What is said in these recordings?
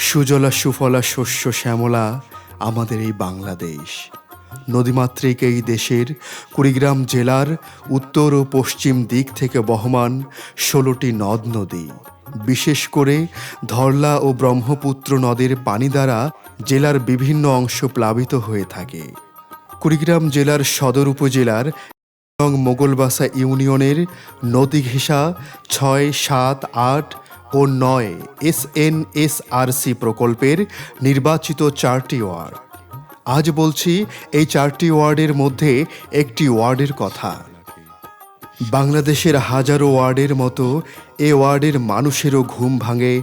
সুজলা সুফলা শস্য শ্যামলা আমাদের এই বাংলাদেশ। নদীমাতৃক এই দেশের কুড়িগ্রাম জেলার উত্তর ও পশ্চিম দিক থেকে বহমান 16টি নদ নদী, বিশেষ করে ধরলা ও ব্রহ্মপুত্র নদের পানি দ্বারা জেলার বিভিন্ন অংশ প্লাবিত হয়ে থাকে। কুড়িগ্রাম জেলার সদর উপজেলার এবং মোগলবাসা ইউনিয়নের নদী ঘেঁষা 6, 7, 8 ও 9 SNSRC প্রকল্পের নির্বাচিত 4টি ওয়ার্ড। আজ বলছি এই 4টি ওয়ার্ডের মধ্যে একটি ওয়ার্ডের কথা। বাংলাদেশের হাজারো ওয়ার্ডের মতো এ ওয়ার্ডের মানুষেরও ঘুম ভাঙে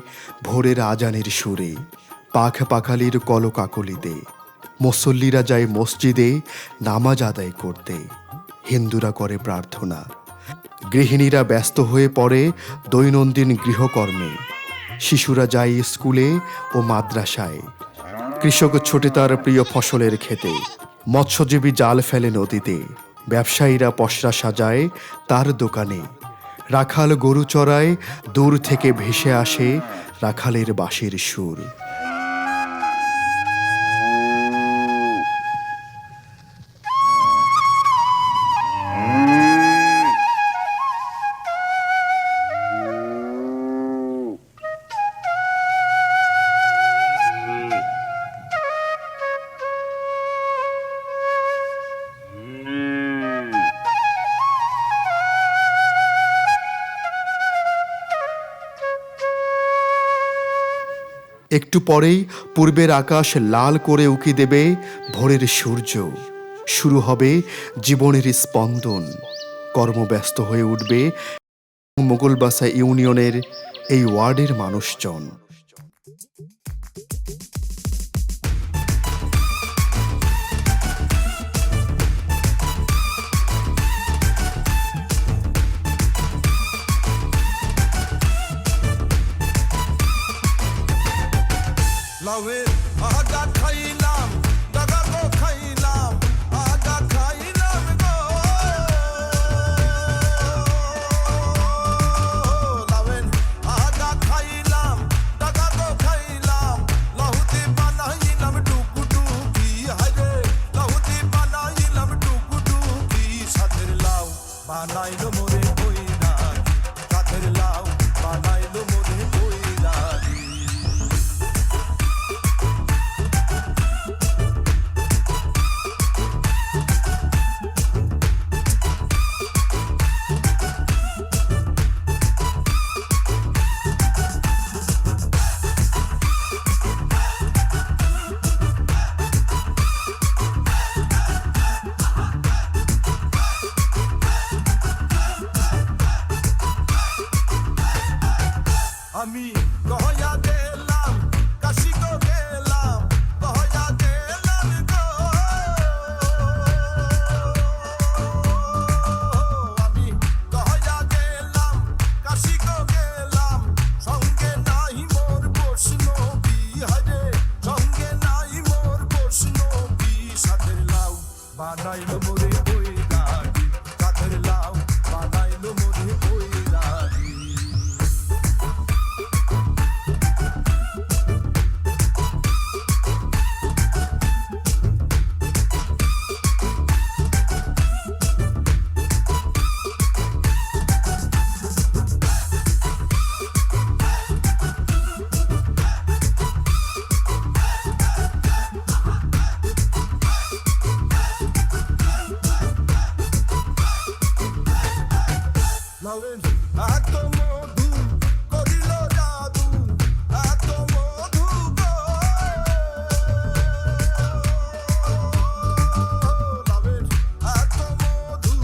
ভোরের আজানের সুরে, পাখ পাখালির কলকাকলিতে। মুসল্লিরা যায় মসজিদে নামাজ আদায় করতে, হিন্দুরা করে প্রার্থনা, গৃহিণীরা ব্যস্ত হয়ে পড়ে দৈনন্দিন গৃহকর্মে, শিশুরা যায় স্কুলে ও মাদ্রাসায়, কৃষক ছোটে তার প্রিয় ফসলের ক্ষেতে, মৎস্যজীবী জাল ফেলে নদীতে, ব্যবসায়ীরা পসরা সাজায় তার দোকানে, রাখাল গরু চড়ায়, দূর থেকে ভেসে আসে রাখালের বাঁশির সুর। একটু পরেই পূর্বের আকাশ লাল করে উকি দেবে ভোরের সূর্য, শুরু হবে জীবনের স্পন্দন, কর্মব্যস্ত হয়ে উঠবে মোগলবাসা ইউনিয়নের এই ওয়ার্ডের মানুষজন। বানাইলো মোরে বৈরাগী, কাঠের লাউ বানাইলো মোরে বৈরাগী। আমি গহয়া দিলাম কাশি গো গেলাম, গহয়া দিলাম গো। আমি গহয়া দিলাম কাশি গো গেলাম, সঙ্গে নাই মোর বৈষ্ণবী হারে, সঙ্গে নাই মোর বৈষ্ণবী। সাথের লাউ বানাইলো মোরে বৈরাগী, কাঠের লাউ বানাইলো মোরে বৈরাগী। লাউয়ের এত মধু করিল জাদু, এত মধু গো। লাউয়ের এত মধু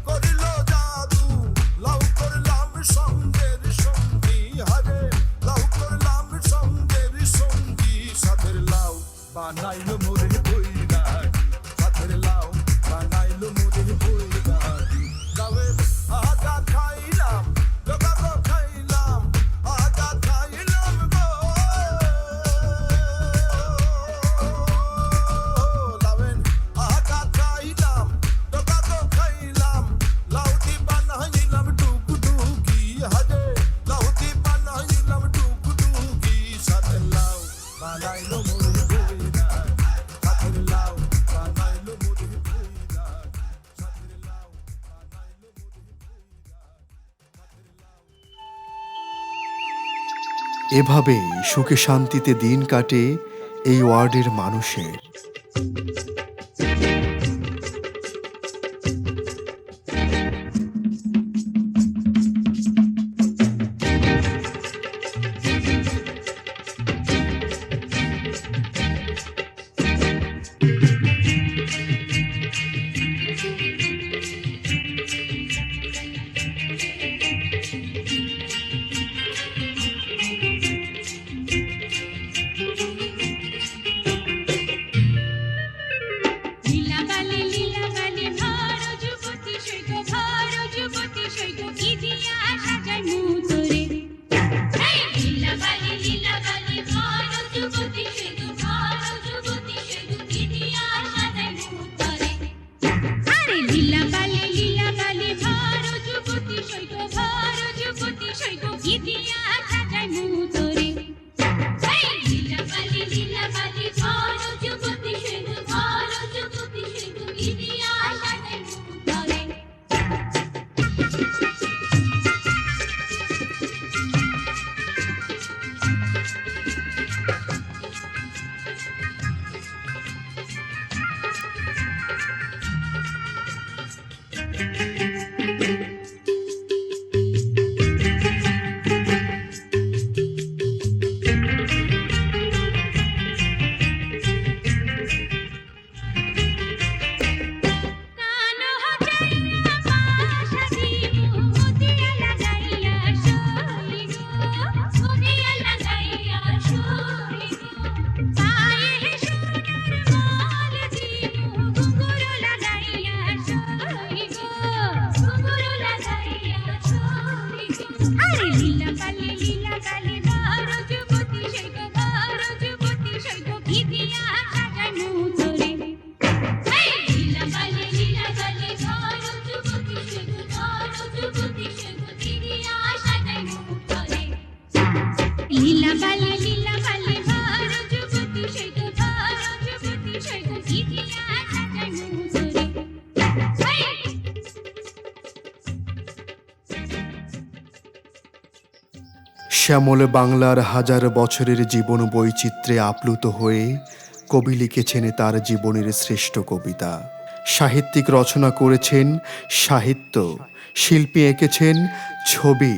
করিল জাদু, লাউ করলাম সঙ্গের সঙ্গী হারে, লাউ করলাম সঙ্গের সঙ্গী। সাথের লাউ বানাইলো মোরে বৈরাগী, সাথের লাউ বানাইলো মোরে বৈরাগী। লাউয়ের আগা খাইলাম, ডোকা খাইলাম, আগা খাইলাম গো। লাউয়ের আগা খাইলাম, ডোকা খাইলাম, লাউটি বানাইলাম ডুগডুগি হারে, লাউটি বানাইলাম ডুগডুগি। সাথের লাউ বানাইলো মোরে বৈরাগী, সাথের লাউ বানাইলো মোরে বৈরাগী, সাথের লাউ বানাইলো মোরে এভাবেই সুখে শান্তিতে দিন কাটে এই ওয়ার্ডের মানুষের। পায়ে সোনার মালা দিব, ঘুঙুর লাগাইয়া শ্যামল বাংলার হাজার বছরের জীবন বৈচিত্র্যে আপ্লুত হয়ে কবি লিখেছেন তার জীবনের শ্রেষ্ঠ কবিতা। সাহিত্যিক রচনা করেছেন সাহিত্য, শিল্পী এঁকেছেন ছবি,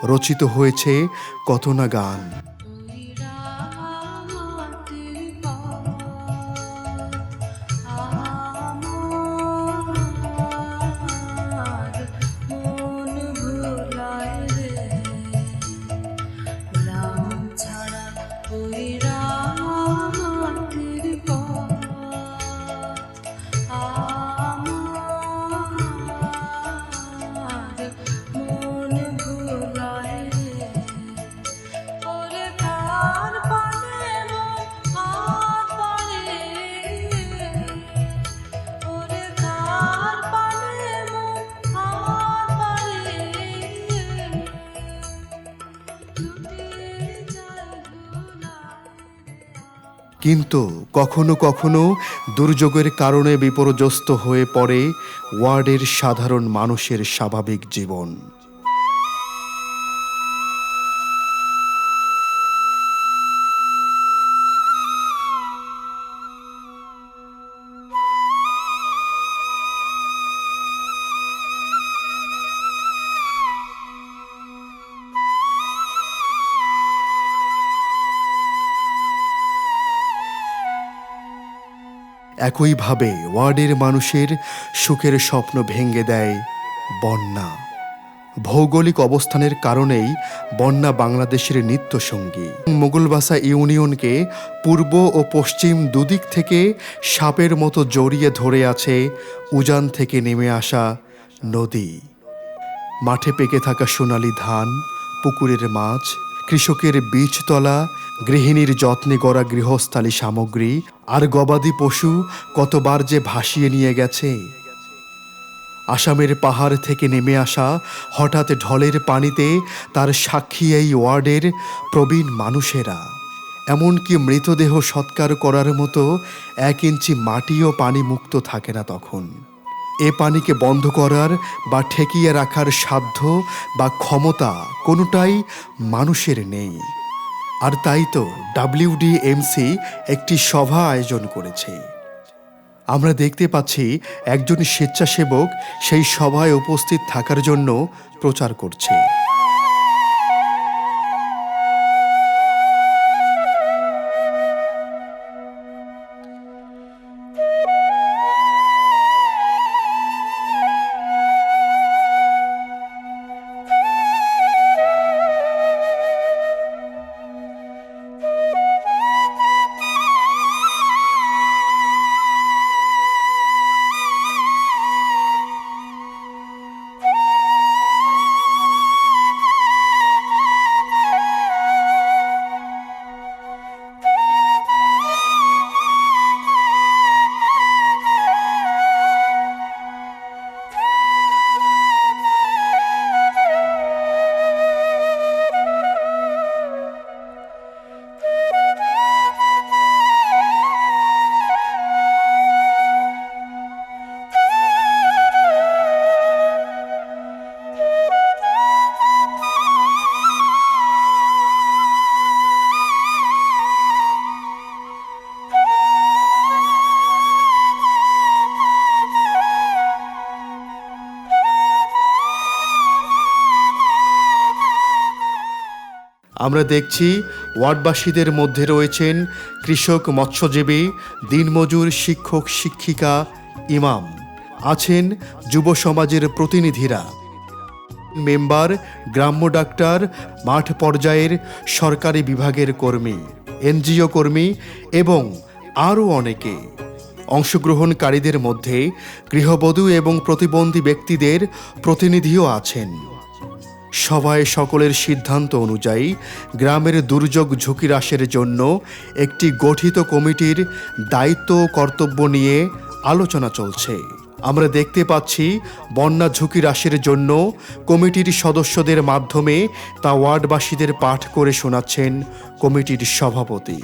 রচিত হয়েছে কত না গান। কিন্তু কখনো কখনো দুর্যোগের কারণে বিপর্যস্ত হয়ে পড়ে ওয়ার্ডের সাধারণ মানুষের স্বাভাবিক জীবন। একইভাবে ওয়ার্ডের মানুষের সুখের স্বপ্ন ভেঙে দেয় বন্যা। ভৌগোলিক অবস্থানের কারণেই বন্যা বাংলাদেশের নিত্যসঙ্গী। মোগলবাসা ইউনিয়নকে পূর্ব ও পশ্চিম দুদিক থেকে সাপের মতো জড়িয়ে ধরে আছে উজান থেকে নেমে আসা নদী। মাঠে পেকে থাকা সোনালি ধান, পুকুরের মাছ, কৃষকের বীজতলা, গৃহিণীর যত্নে গড়া গৃহস্থালী সামগ্রী আর গবাদি পশু কতবার যে ভাসিয়ে নিয়ে গেছে। আসামের পাহাড় থেকে নেমে আসা হঠাৎ ঢলের পানিতে তার সাক্ষী এই ওয়ার্ডের প্রবীণ মানুষেরা। এমনকি মৃতদেহ সৎকার করার মতো 1 ইঞ্চি মাটিও পানি মুক্ত থাকে না তখন। এ পানিকে বন্ধ করার বা ঠেকিয়ে রাখার সাধ্য বা ক্ষমতা কোনোটাই মানুষের নেই। আর তাই তো WDMC একটি সভা আয়োজন করেছে। আমরা দেখতে পাচ্ছি একজন স্বেচ্ছাসেবক সেই সভায় উপস্থিত থাকার জন্য প্রচার করছে। আমরা দেখছি ওয়ার্ডবাসীদের মধ্যে রয়েছেন কৃষক, মৎস্যজীবী, দিনমজুর, শিক্ষক, শিক্ষিকা, ইমাম, আছেন যুব সমাজের প্রতিনিধিরা, মেম্বার, গ্রাম্য ডাক্তার, মাঠ পর্যায়ের সরকারি বিভাগের কর্মী, NGO কর্মী এবং আরও অনেকে। অংশগ্রহণকারীদের মধ্যে গৃহবধূ এবং প্রতিবন্ধী ব্যক্তিদের প্রতিনিধিও আছেন। সভায় সকলের সিদ্ধান্ত অনুযায়ী গ্রামের দুর্যোগ ঝুঁকি হ্রাসের জন্য একটি গঠিত কমিটির দায়িত্ব ও কর্তব্য নিয়ে আলোচনা চলছে। আমরা দেখতে পাচ্ছি বন্যা ঝুঁকি হ্রাসের জন্য কমিটির সদস্যদের মাধ্যমে তা ওয়ার্ডবাসীদের পাঠ করে শোনাচ্ছেন কমিটির সভাপতি।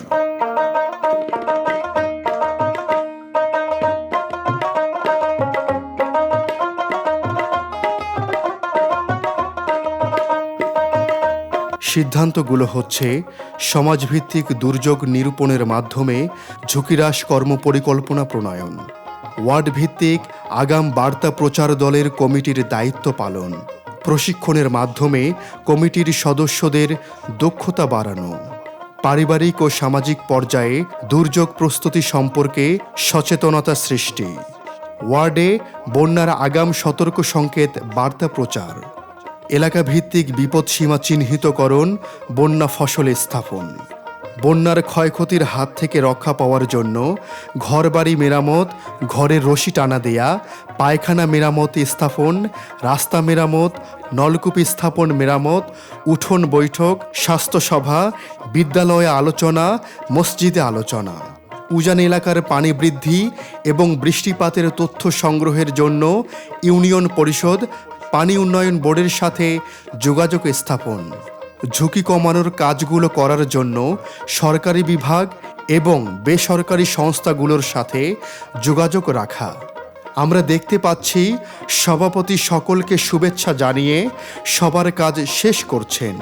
সিদ্ধান্তগুলো হচ্ছে সমাজভিত্তিক দুর্যোগ নিরূপণের মাধ্যমে ঝুঁকিহ্রাস কর্মপরিকল্পনা প্রণয়ন, ওয়ার্ড ভিত্তিক আগাম বার্তা প্রচার দলের কমিটির দায়িত্ব পালন, প্রশিক্ষণের মাধ্যমে কমিটির সদস্যদের দক্ষতা বাড়ানো, পারিবারিক ও সামাজিক পর্যায়ে দুর্যোগ প্রস্তুতি সম্পর্কে সচেতনতা সৃষ্টি, ওয়ার্ডে বন্যার আগাম সতর্ক সংকেত বার্তা প্রচার, এলাকাভিত্তিক বিপদসীমা চিহ্নিতকরণ, বন্যা ফসল স্থাপন, বন্যার ক্ষয়ক্ষতির হাত থেকে রক্ষা পাওয়ার জন্য ঘরবাড়ি মেরামত, ঘরের রশি টানা দেয়া, পায়খানা মেরামত স্থাপন, রাস্তা মেরামত, নলকূপ স্থাপন মেরামত, উঠোন বৈঠক, স্বাস্থ্যসভা, বিদ্যালয়ে আলোচনা, মসজিদে আলোচনা, উজান এলাকার পানি বৃদ্ধি এবং বৃষ্টিপাতের তথ্য সংগ্রহের জন্য ইউনিয়ন পরিষদ, পানি উন্নয়ন বোর্ডের সাথে যোগাযোগ স্থাপন, ঝুঁকি কমানোর কাজগুলো করার জন্য সরকারি বিভাগ এবং বেসরকারি সংস্থাগুলোর সাথে যোগাযোগ রাখা। আমরা দেখতে পাচ্ছি সভাপতি সকলকে শুভেচ্ছা জানিয়ে সবার কাজ শেষ করছেন।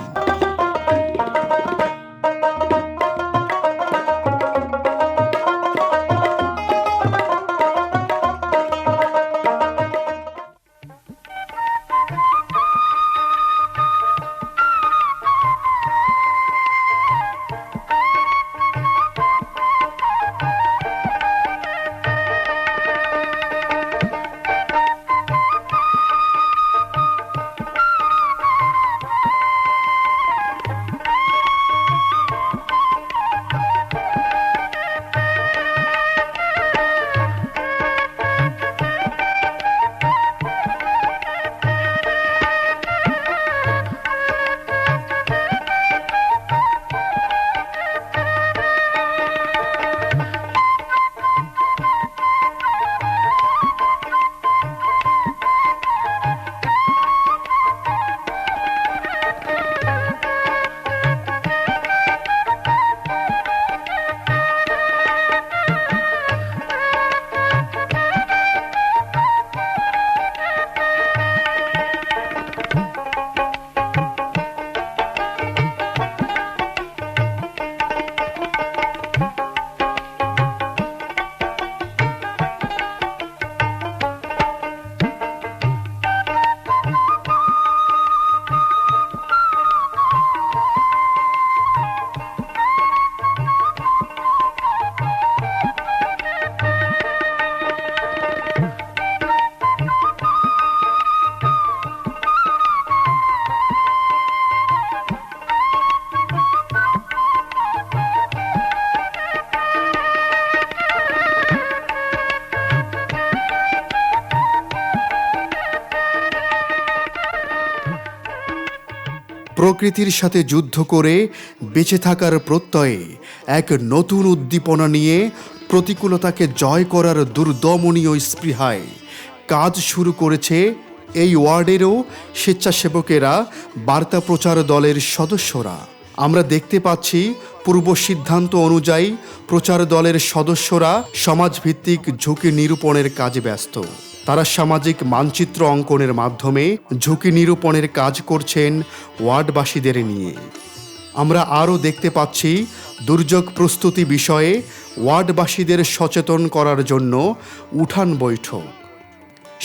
প্রকৃতির সাথে যুদ্ধ করে বেঁচে থাকার প্রত্যয়ে এক নতুন উদ্দীপনা নিয়ে প্রতিকূলতাকে জয় করার দুর্দমনীয় স্পৃহায় কাজ শুরু করেছে এই ওয়ার্ডেরও স্বেচ্ছাসেবকেরা, বার্তা প্রচার দলের সদস্যরা। আমরা দেখতে পাচ্ছি পূর্ব সিদ্ধান্ত অনুযায়ী প্রচার দলের সদস্যরা সমাজভিত্তিক ঝুঁকি নিরূপণের কাজে ব্যস্ত। তারা সামাজিক মানচিত্র অঙ্কনের মাধ্যমে ঝুঁকি নিরূপণের কাজ করছেন ওয়ার্ডবাসীদের নিয়ে। আমরা আরও দেখতে পাচ্ছি দুর্যোগ প্রস্তুতি বিষয়ে ওয়ার্ডবাসীদের সচেতন করার জন্য উঠান বৈঠক,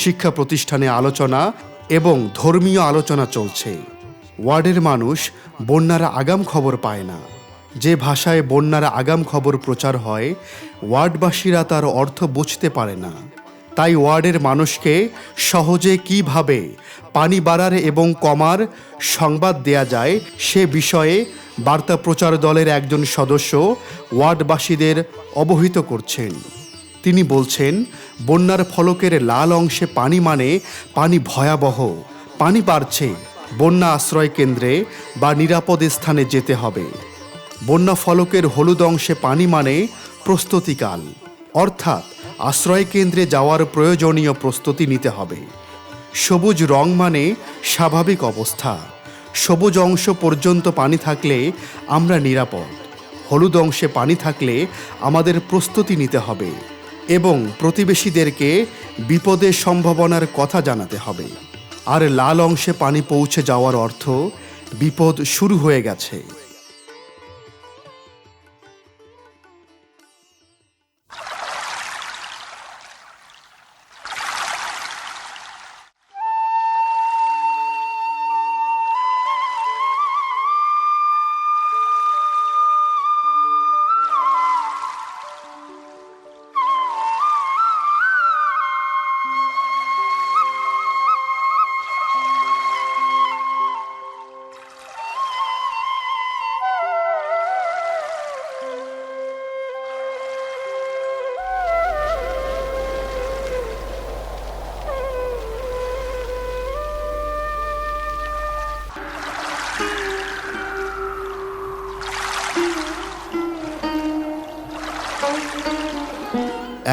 শিক্ষা প্রতিষ্ঠানে আলোচনা এবং ধর্মীয় আলোচনা চলছে। ওয়ার্ডের মানুষ বন্যার আগাম খবর পায় না। যে ভাষায় বন্যার আগাম খবর প্রচার হয়, ওয়ার্ডবাসীরা তার অর্থ বুঝতে পারে না। তাই ওয়ার্ডের মানুষকে সহজে কিভাবে পানি বাড়ার এবং কমার সংবাদ দেয়া যায় সে বিষয়ে বার্তা প্রচার দলের একজন সদস্য ওয়ার্ডবাসীদের অবহিত করছেন। তিনি বলছেন, বন্যার ফলকের লাল অংশে পানি মানে পানি ভয়াবহ, পানি বাড়ছে, বন্যা আশ্রয় কেন্দ্রে বা নিরাপদ স্থানে যেতে হবে। বন্যা ফলকের হলুদ অংশে পানি মানে প্রস্তুতিকাল, অর্থাৎ আশ্রয় কেন্দ্রে যাওয়ার প্রয়োজনীয় প্রস্তুতি নিতে হবে। সবুজ রং মানে স্বাভাবিক অবস্থা, সবুজ অংশ পর্যন্ত পানি থাকলে আমরা নিরাপদ। হলুদ অংশে পানি থাকলে আমাদের প্রস্তুতি নিতে হবে এবং প্রতিবেশীদেরকে বিপদের সম্ভাবনার কথা জানাতে হবে। আর লাল অংশে পানি পৌঁছে যাওয়ার অর্থ বিপদ শুরু হয়ে গেছে।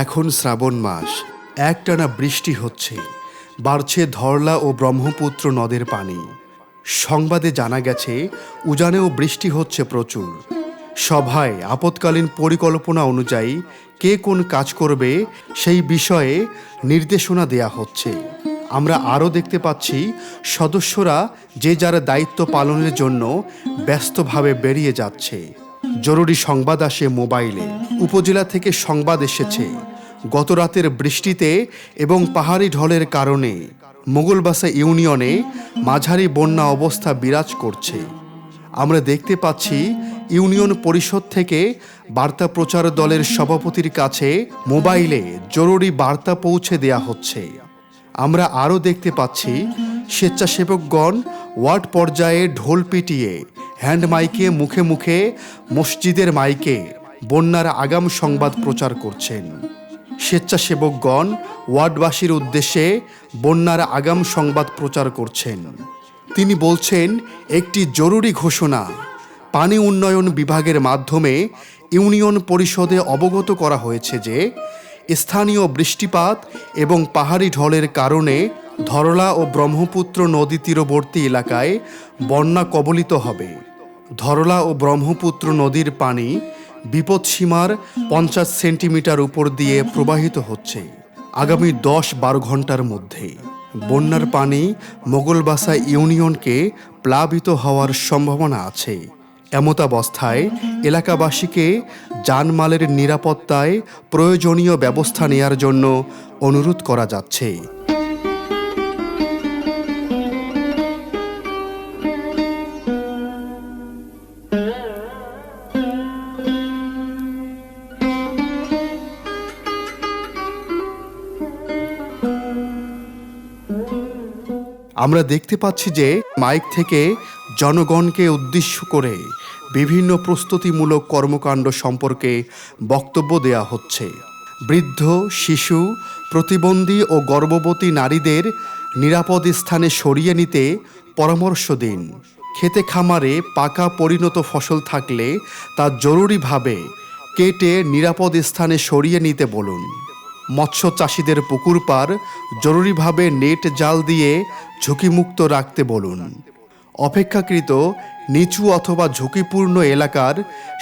এখন শ্রাবণ মাস, একটানা বৃষ্টি হচ্ছে, বাড়ছে ধরলা ও ব্রহ্মপুত্র নদের পানি। সংবাদে জানা গেছে উজানেও বৃষ্টি হচ্ছে প্রচুর। সভায় আপৎকালীন পরিকল্পনা অনুযায়ী কে কোন কাজ করবে সেই বিষয়ে নির্দেশনা দেয়া হচ্ছে। আমরা আরও দেখতে পাচ্ছি সদস্যরা যে যার দায়িত্ব পালনের জন্য ব্যস্তভাবে বেরিয়ে যাচ্ছে। জরুরি সংবাদ আসে মোবাইলে। উপজেলা থেকে সংবাদ এসেছে গতরাতের বৃষ্টিতে এবং পাহাড়ি ঢলের কারণে মোগলবাসা ইউনিয়নে মাঝারি বন্যা অবস্থা বিরাজ করছে। আমরা দেখতে পাচ্ছি ইউনিয়ন পরিষদ থেকে বার্তা প্রচার দলের সভাপতির কাছে মোবাইলে জরুরি বার্তা পৌঁছে দেয়া হচ্ছে। আমরা আরও দেখতে পাচ্ছি স্বেচ্ছাসেবকগণ ওয়ার্ড পর্যায়ে ঢোল পিটিয়ে হ্যান্ড মাইকে মুখে মুখে মসজিদের মাইকে বন্যার আগাম সংবাদ প্রচার করছেন। স্বেচ্ছাসেবকগণ ওয়ার্ডবাসীর উদ্দেশ্যে বন্যার আগাম সংবাদ প্রচার করছেন। তিনি বলছেন, একটি জরুরি ঘোষণা পানি উন্নয়ন বিভাগের মাধ্যমে ইউনিয়ন পরিষদে অবগত করা হয়েছে যে স্থানীয় বৃষ্টিপাত এবং পাহাড়ি ঢলের কারণে ধরলা ও ব্রহ্মপুত্র নদী তীরবর্তী এলাকায় বন্যা কবলিত হবে। ধরলা ও ব্রহ্মপুত্র নদীর পানি বিপদসীমার 50 সেন্টিমিটার উপর দিয়ে প্রবাহিত হচ্ছে। আগামী 10-12 ঘন্টার মধ্যে বন্যার পানি মোগলবাসা ইউনিয়নকে প্লাবিত হওয়ার সম্ভাবনা আছে। এমতাবস্থায় এলাকাবাসীকে জানমালের নিরাপত্তায় প্রয়োজনীয় ব্যবস্থা নেয়ার জন্য অনুরোধ করা যাচ্ছে। আমরা দেখতে পাচ্ছি যে মাইক থেকে জনগণকে উদ্দেশ্য করে বিভিন্ন প্রস্তুতিমূলক কর্মকাণ্ড সম্পর্কে বক্তব্য দেয়া হচ্ছে। বৃদ্ধ, শিশু, প্রতিবন্ধী ও গর্ভবতী নারীদের নিরাপদ স্থানে সরিয়ে নিতে পরামর্শ দিন। খেতে খামারে পাকা পরিণত ফসল থাকলে তা জরুরিভাবে কেটে নিরাপদ স্থানে সরিয়ে নিতে বলুন। মৎস্য চাষিদের পুকুর পাড় জরুরিভাবে নেট জাল দিয়ে ঝুঁকিমুক্ত রাখতে বলুন। অপেক্ষাকৃত নিচু অথবা ঝুঁকিপূর্ণ এলাকার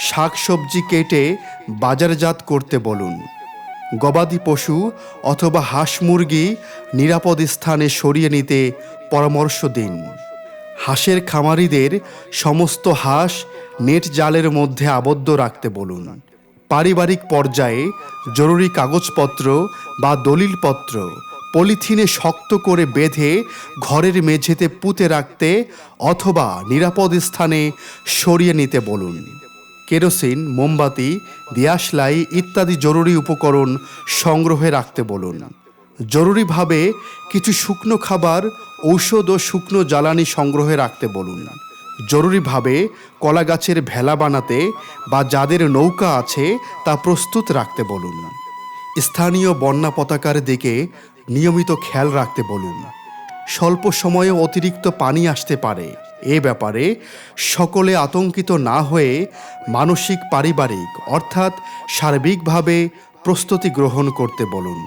শাকসবজি কেটে বাজারজাত করতে বলুন। গবাদি পশু অথবা হাঁস মুরগি নিরাপদ স্থানে সরিয়ে নিতে পরামর্শ দিন। হাঁসের খামারিদের সমস্ত হাঁস নেট জালের মধ্যে আবদ্ধ রাখতে বলুন। পারিবারিক পর্যায়ে জরুরি কাগজপত্র বা দলিলপত্র পলিথিনে শক্ত করে বেঁধে ঘরের মেঝেতে পুঁতে রাখতে অথবা নিরাপদ স্থানে সরিয়ে নিতে বলুন। কেরোসিন, মোমবাতি, দিয়াশলাই ইত্যাদি জরুরি উপকরণ সংগ্রহে রাখতে বলুন। জরুরিভাবে কিছু শুকনো খাবার, ঔষধ ও শুকনো জ্বালানি সংগ্রহে রাখতে বলুন। জরুরিভাবে কলা গাছের ভেলা বানাতে বা যাদের নৌকা আছে তা প্রস্তুত রাখতে বলুন। স্থানীয় বন্যা পতাকার দিকে নিয়মিত খেয়াল রাখতে বলুন। স্বল্প সময়ে অতিরিক্ত পানি আসতে পারে, এ ব্যাপারে সকলে আতঙ্কিত না হয়ে মানসিক, পারিবারিক অর্থাৎ সার্বিকভাবে প্রস্তুতি গ্রহণ করতে বলুন।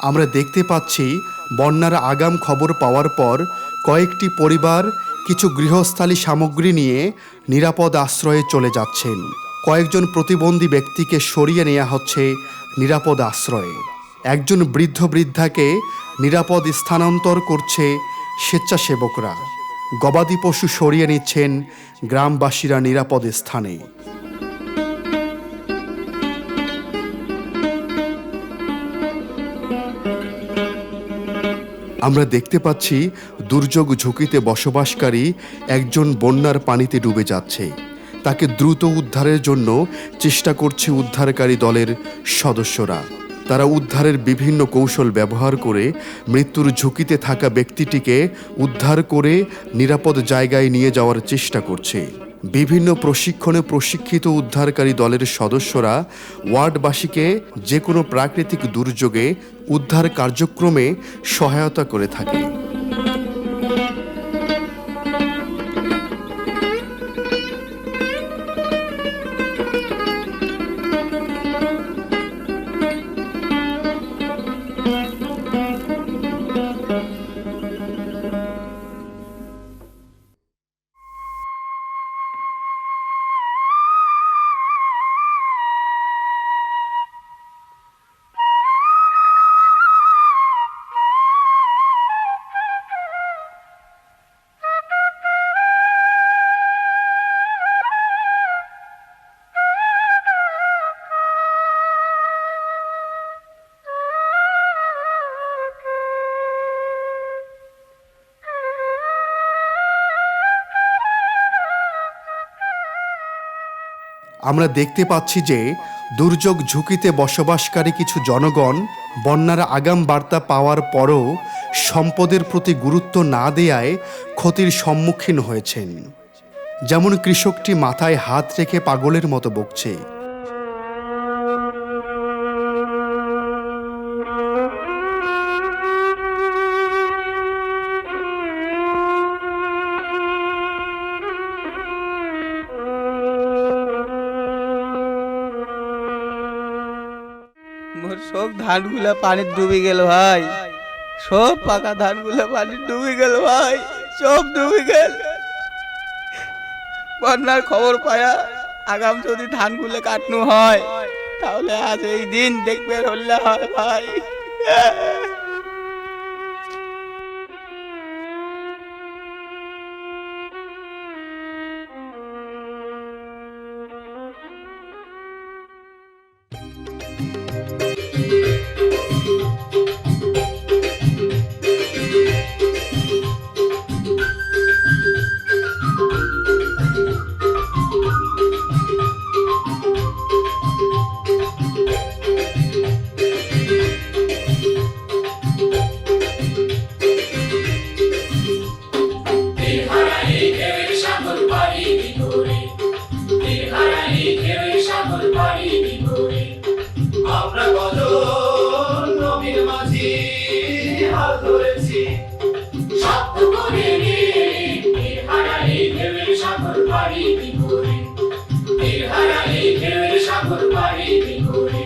আমরা দেখতে পাচ্ছি বন্যার আগাম খবর পাওয়ার পর কয়েকটি পরিবার কিছু গৃহস্থালী সামগ্রী নিয়ে নিরাপদ আশ্রয়ে চলে যাচ্ছেন। কয়েকজন প্রতিবন্ধী ব্যক্তিকে সরিয়ে নেওয়া হচ্ছে নিরাপদ আশ্রয়ে। একজন বৃদ্ধ বৃদ্ধাকে নিরাপদ স্থানান্তর করছে স্বেচ্ছাসেবকরা। গবাদি পশু সরিয়ে নিচ্ছেন গ্রামবাসীরা নিরাপদ স্থানে। আমরা দেখতে পাচ্ছি দুর্যোগ ঝুঁকিতে বসবাসকারী একজন বন্যার পানিতে ডুবে যাচ্ছে। তাকে দ্রুত উদ্ধারের জন্য চেষ্টা করছে উদ্ধারকারী দলের সদস্যরা। তারা উদ্ধারের বিভিন্ন কৌশল ব্যবহার করে মৃত্যুর ঝুঁকিতে থাকা ব্যক্তিটিকে উদ্ধার করে নিরাপদ জায়গায় নিয়ে যাওয়ার চেষ্টা করছে। বিভিন্ন প্রশিক্ষণে প্রশিক্ষিত উদ্ধারকারী দলের সদস্যরা ওয়ার্ডবাসীকে যে কোনো প্রাকৃতিক দুর্যোগে উদ্ধার কার্যক্রমে সহায়তা করে থাকে। আমরা দেখতে পাচ্ছি যে দুর্যোগ ঝুঁকিতে বসবাসকারী কিছু জনগণ বন্যার আগাম বার্তা পাওয়ার পরও সম্পদের প্রতি গুরুত্ব না দেয়ায় ক্ষতির সম্মুখীন হয়েছেন। যেমন কৃষকটি মাথায় হাত রেখে পাগলের মতো বকছে। মোর সব ধানগুলা পানিতে ডুবে গেল ভাই, সব পাকা ধানগুলা পানিতে ডুবে গেল ভাই, সব ডুবে গেল। বন্যার খবর পায়া আগাম যদি ধানগুলো কাটনো হয় তাহলে আজ এই দিন দেখবে হলে হয় ভাই। আমরা বলো নবীর মাঝি হাল ধরেছি শব্দ করে রে হারাই ঢেউয়ের সাগর পাড়ি বিঘুরে হারাই ঢেউয়ের সাগর পাড়ি বিঘুরে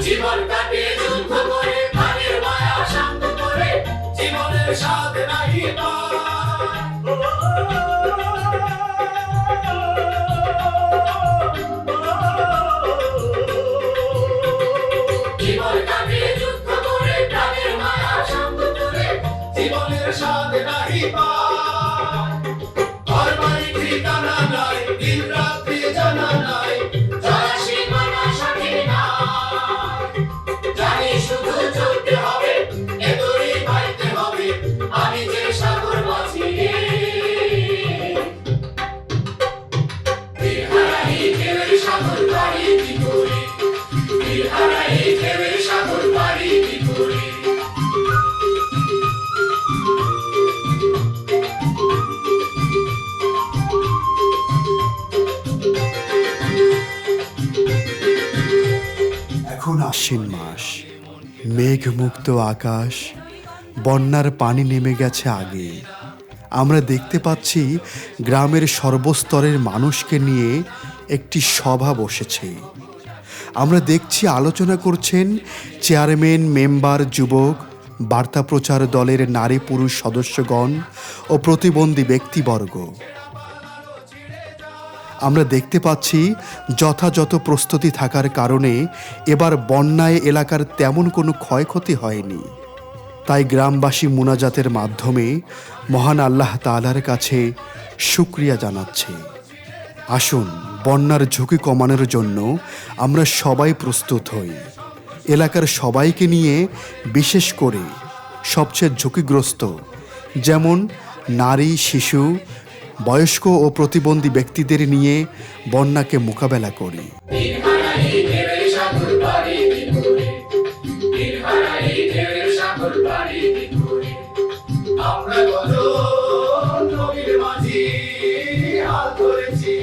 জীবন কাটে যুদ্ধ করে প্রাণের মায়া শান্ত করে জীবনের স্বাদ নাহি জীবন কাটে যুদ্ধ করে প্রাণের মায়া শান্ত করে জীবনের স্বাদ নাহি ঘর বাড়ি ঠিকানা নাই দিন রাত্রি জানা নাই যারা সীমানা সঠিক না জানি শুধু চলতে হবে এদুরি পাইতে হবে আমি যে সাগর বাঁচি হারাই ঢেউয়ের সাগর পাড়ি বিঘুরে হারাই ঢেউয়ের সাগর পাড়ি বিঘুরে এখন আশ্বিন মাস, মেঘমুক্ত আকাশ, বন্যার পানি নেমে গেছে আগে। আমরা দেখতে পাচ্ছি গ্রামের সর্বস্তরের মানুষকে নিয়ে একটি সভা বসেছে। আমরা দেখছি আলোচনা করছেন চেয়ারম্যান, মেম্বার, যুবক, বার্তা প্রচার দলের নারী পুরুষ সদস্যগণ ও প্রতিবন্ধী ব্যক্তিবর্গ। আমরা দেখতে পাচ্ছি যথাযথ প্রস্তুতি থাকার কারণে এবার বন্যায় এলাকার তেমন কোনো ক্ষয়ক্ষতি হয়নি। তাই গ্রামবাসী মুনাজাতের মাধ্যমে মহান আল্লাহ তাআলার কাছে শুকরিয়া জানাচ্ছে। আসুন বন্যার ঝুঁকি কমানোর জন্য আমরা সবাই প্রস্তুত হই। এলাকার সবাইকে নিয়ে, বিশেষ করে সবচেয়ে ঝুঁকিগ্রস্ত যেমন নারী, শিশু, বয়স্ক ও প্রতিবন্ধী ব্যক্তিদের নিয়ে বন্যাকে মোকাবেলা করি। দিন হারাই ঢেউয়ের সাগর পাড়ি দিন ঘুরে, দিন হারাই ঢেউয়ের সাগর পাড়ি দিন ঘুরে। আমরা কত নবীর মাঝি হাত ধরেছি,